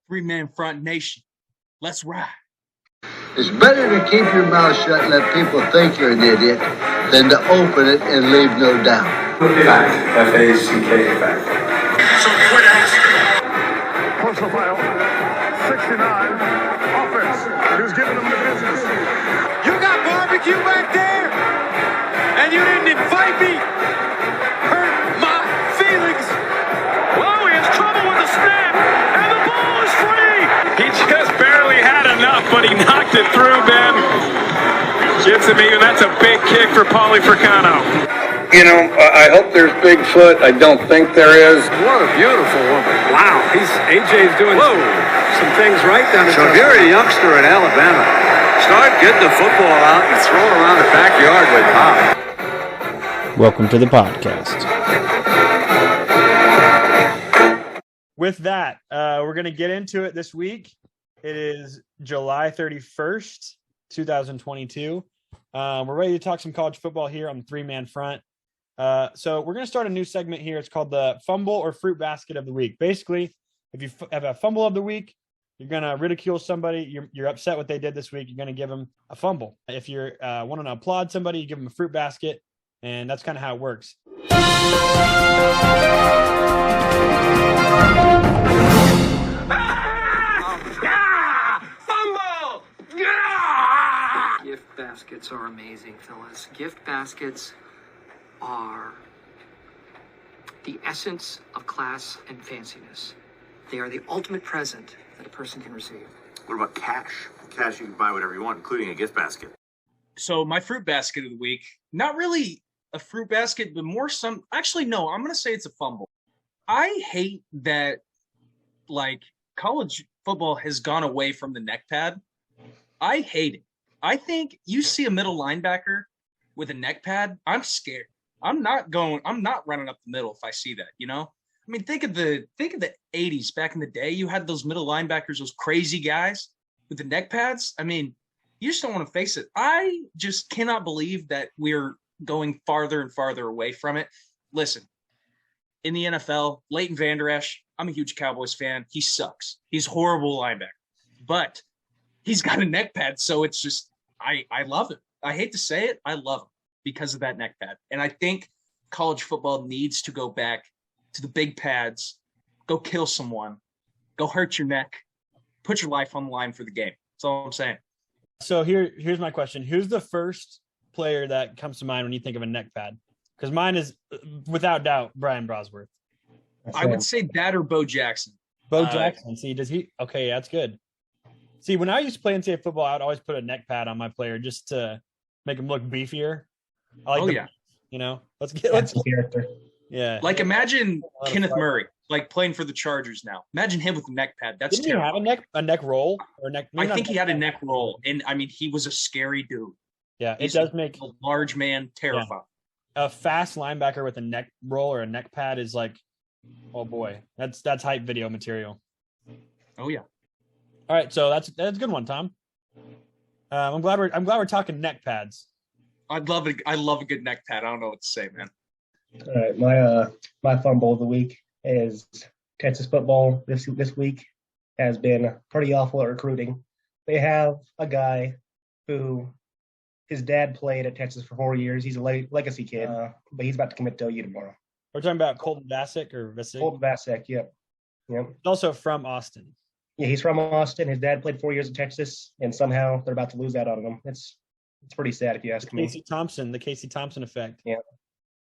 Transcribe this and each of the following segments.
Three-man front nation. Let's ride. It's better to keep your mouth shut and let people think you're an idiot than to open it and leave no doubt. Fact. F-A-C-K, fact. So quit asking. Personal foul. 69. Offense. He was giving them the business. You got barbecue back there, and you didn't invite me. Hurt my feelings. Whoa, he has trouble with the snap, and the ball is free. He just barely had enough, but he knocked it through, Ben. Gets him even. That's a big kick for Paulie Fricano. You know, I hope there's Bigfoot. I don't think there is. What a beautiful woman. Wow, AJ's doing some things right down there. So if you're a youngster in Alabama, start getting the football out and throw it around the backyard with Pop. Welcome to the podcast. With that, we're going to get into it this week. It is July 31st, 2022. We're ready to talk some college football here on the three-man front. So we're going to start a new segment here. It's called the Fumble or Fruit Basket of the Week. Basically, if you have a fumble of the week, you're going to ridicule somebody. You're upset what they did this week. You're going to give them a fumble. If you're wanting to applaud somebody, you give them a fruit basket, and that's kind of how it works. Fumble! Gift baskets are amazing, fellas. Gift baskets are the essence of class and fanciness. They are the ultimate present that a person can receive. What about cash? Cash, you can buy whatever you want, including a gift basket. So my fruit basket of the week, not really a fruit basket, but more actually, no, I'm going to say it's a fumble. I hate that, college football has gone away from the neck pad. I hate it. I think you see a middle linebacker with a neck pad, I'm scared. I'm not running up the middle if I see that, you know? I mean, think of the 80s back in the day. You had those middle linebackers, those crazy guys with the neck pads. I mean, you just don't want to face it. I just cannot believe that we're going farther and farther away from it. Listen, in the NFL, Leighton Vander Esch, I'm a huge Cowboys fan. He sucks. He's a horrible linebacker. But he's got a neck pad, so it's just I love him. I hate to say it, I love him because of that neck pad. And I think college football needs to go back to the big pads, go kill someone, go hurt your neck, put your life on the line for the game. That's all I'm saying. So here's my question. Who's the first player that comes to mind when you think of a neck pad? Because mine is, without doubt, Brian Brosworth. I would say that or Bo Jackson. Bo Jackson. See, does he? Okay, that's good. See, when I used to play NCAA football, I'd always put a neck pad on my player just to make him look beefier. You know, let's character. Yeah. Like imagine Kenneth Murray, playing for the Chargers now. Imagine him with a neck pad. That's Didn't terrible. he have a neck roll or neck? I think he had a neck roll, and I mean he was a scary dude. Yeah, He's it does make a large man terrifying. Yeah. A fast linebacker with a neck roll or a neck pad is like, oh boy, that's hype video material. Oh yeah. All right, so that's a good one, Tom. I'm glad we're talking neck pads. I love a good neck pad. I don't know what to say, man. All right, my fumble of the week is Texas football. This week has been pretty awful at recruiting. They have a guy who his dad played at Texas for 4 years. He's a legacy kid, but he's about to commit to OU tomorrow. We're talking about Colton Vasek or Vasek? Colton Vasek, yep. He's also from Austin. Yeah, he's from Austin. His dad played 4 years at Texas, and somehow they're about to lose out on him. It's pretty sad if you ask me. The Casey Thompson effect. Yeah.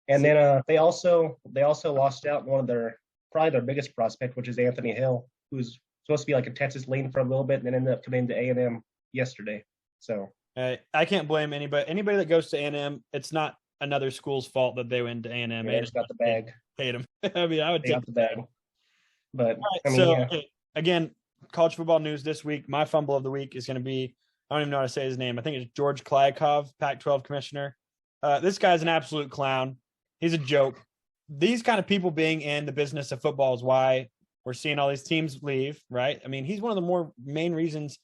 And then they also lost out on one of probably their biggest prospect, which is Anthony Hill, who's supposed to be like a Texas lean for a little bit, and then ended up coming to A&M yesterday. So I can't blame anybody that goes to A&M. It's not another school's fault that they went to A&M. They just got the bag. Paid them. I mean, I would take the bag. But again, college football news this week. My fumble of the week is going to be, I don't even know how to say his name. I think it's George Kliakov, Pac-12 commissioner. This guy's an absolute clown. He's a joke. These kind of people being in the business of football is why we're seeing all these teams leave, right? I mean, he's one of the more main reasons.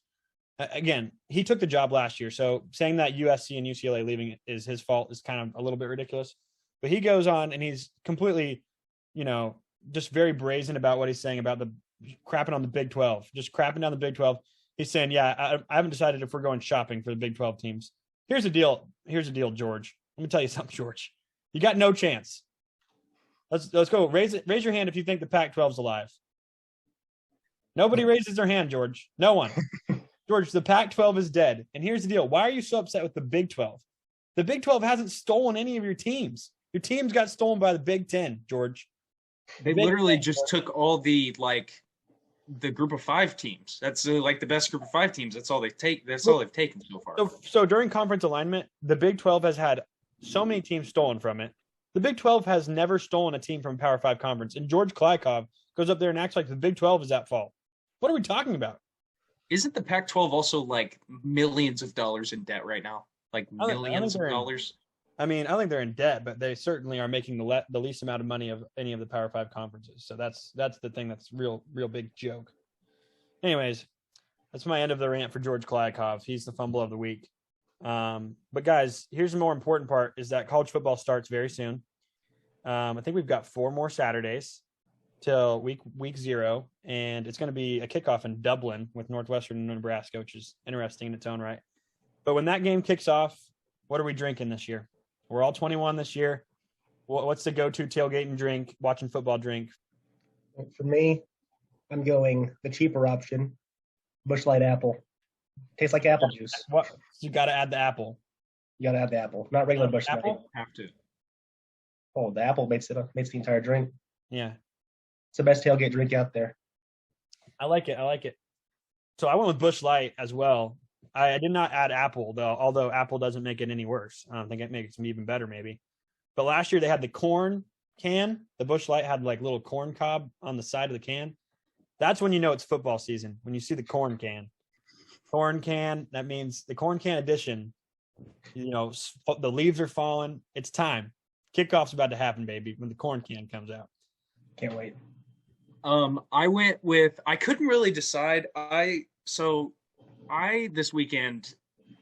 Again, he took the job last year. So saying that USC and UCLA leaving is his fault is kind of a little bit ridiculous. But he goes on and he's completely, just very brazen about what he's saying about crapping on the Big 12, just crapping down the Big 12. He's saying, yeah, I haven't decided if we're going shopping for the Big 12 teams. Here's the deal, George. Let me tell you something, George. You got no chance. Let's go. Raise your hand if you think the Pac-12 is alive. Nobody raises their hand, George. No one. George, the Pac-12 is dead. And here's the deal. Why are you so upset with the Big 12? The Big 12 hasn't stolen any of your teams. Your teams got stolen by the Big 10, George. They literally just took all the group of 5 teams. That's the best group of 5 teams. That's all they've taken so far. So during conference alignment, the Big 12 has had so many teams stolen from it. The Big 12 has never stolen a team from a Power 5 conference. And George Klykov goes up there and acts like the Big 12 is at fault. What are we talking about? Isn't the Pac-12 also millions of dollars in debt right now? Millions of dollars? I think they're in debt, but they certainly are making the least amount of money of any of the Power 5 conferences. So that's the thing that's real big joke. Anyways, that's my end of the rant for George Klykov. He's the fumble of the week. But guys, here's the more important part is that college football starts very soon. I think we've got 4 more Saturdays till week 0, and it's going to be a kickoff in Dublin with Northwestern and Nebraska, which is interesting in its own right. But when that game kicks off, what are we drinking this year? We're all 21 this year. What's the go-to tailgating drink, watching football drink? For me, I'm going the cheaper option, Busch Light Apple. Tastes like apple juice. What? You got to add the apple. You got to add the apple, not regular Busch Light. Apple? Have to. Oh, the apple makes the entire drink. Yeah. It's the best tailgate drink out there. I like it. So I went with Busch Light as well. I did not add apple, though, although apple doesn't make it any worse. I don't think it makes it even better, maybe. But last year they had the corn can. The Busch Light had little corn cob on the side of the can. That's when you know it's football season, when you see the corn can. Corn can, that means the corn can edition. The leaves are falling. It's time. Kickoff's about to happen, baby, when the corn can comes out. Can't wait. I couldn't really decide. I this weekend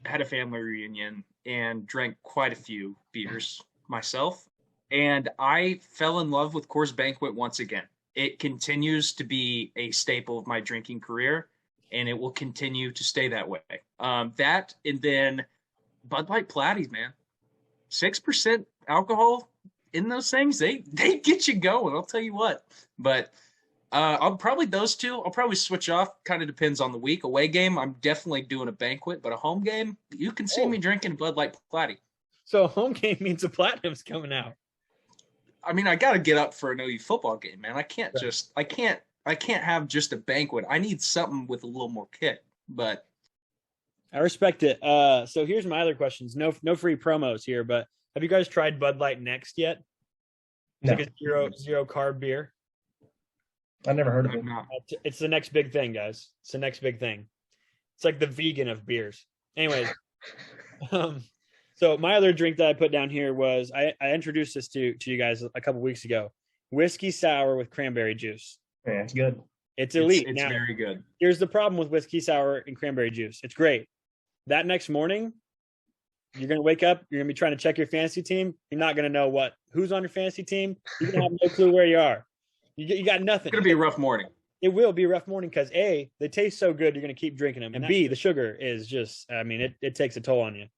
had a family reunion and drank quite a few beers myself, and I fell in love with Coors Banquet once again. It continues to be a staple of my drinking career, and it will continue to stay that way. That and then Bud Light Platies, man. 6% alcohol in those things, they get you going, I'll tell you what. But I'll probably those two. I'll probably switch off. Kind of depends on the week. Away game, I'm definitely doing a banquet, but a home game, you can see me drinking Bud Light Platy. So a home game means a Platinum's coming out. I mean, I got to get up for an OU football game, man. I can't have just a banquet. I need something with a little more kick. But I respect it. So here's my other questions. No free promos here, but have you guys tried Bud Light Next yet? It's like a zero carb beer. I never heard of it. It's the next big thing, guys. It's the next big thing. It's like the vegan of beers. Anyways, so my other drink that I put down here was I introduced this to you guys a couple weeks ago. Whiskey sour with cranberry juice. Yeah, it's good. It's elite. It's now, very good. Here's the problem with whiskey sour and cranberry juice. It's great. That next morning, you're going to wake up. You're going to be trying to check your fantasy team. You're not going to know who's on your fantasy team. You're going to have no clue where you are. You got nothing. It's going to be a rough morning. It will be a rough morning because A, they taste so good, you're going to keep drinking them. And B, the sugar is just, it takes a toll on you. In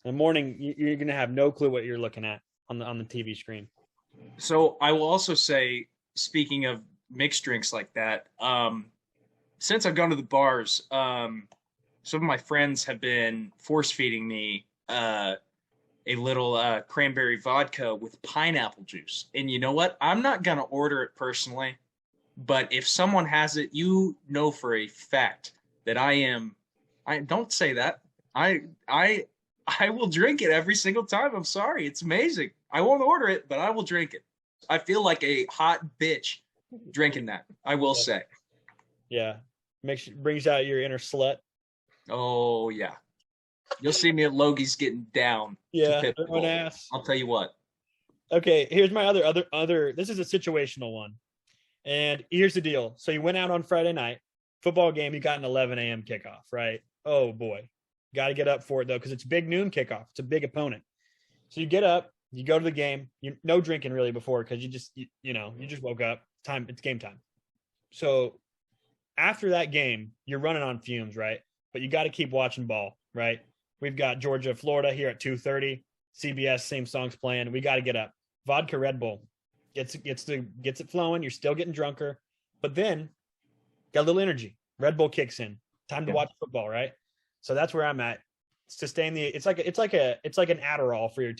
the morning, you're going to have no clue what you're looking at on the TV screen. So I will also say, speaking of mixed drinks like that, since I've gone to the bars, some of my friends have been force feeding me a little cranberry vodka with pineapple juice. And you know what? I'm not going to order it personally, but if someone has it, you know for a fact that I don't say that. I will drink it every single time. I'm sorry. It's amazing. I won't order it, but I will drink it. I feel like a hot bitch drinking that, I will say. Yeah. Brings out your inner slut. Oh, yeah. You'll see me at Logie's getting down. Yeah, throwing ass. I'll tell you what. Okay, here's my other. This is a situational one. And here's the deal. So you went out on Friday night, football game, you got an 11 a.m. kickoff, right? Oh, boy. Got to get up for it, though, because it's big noon kickoff. It's a big opponent. So you get up, you go to the game. No drinking really before because you just woke up. It's game time. So after that game, you're running on fumes, right? But you got to keep watching ball, right? We've got Georgia, Florida here at 2:30. CBS, same songs playing. We got to get up. Vodka Red Bull gets it flowing. You're still getting drunker, but then got a little energy. Red Bull kicks in. Time to watch football, right? So that's where I'm at. Sustain the. It's like an Adderall for your tail.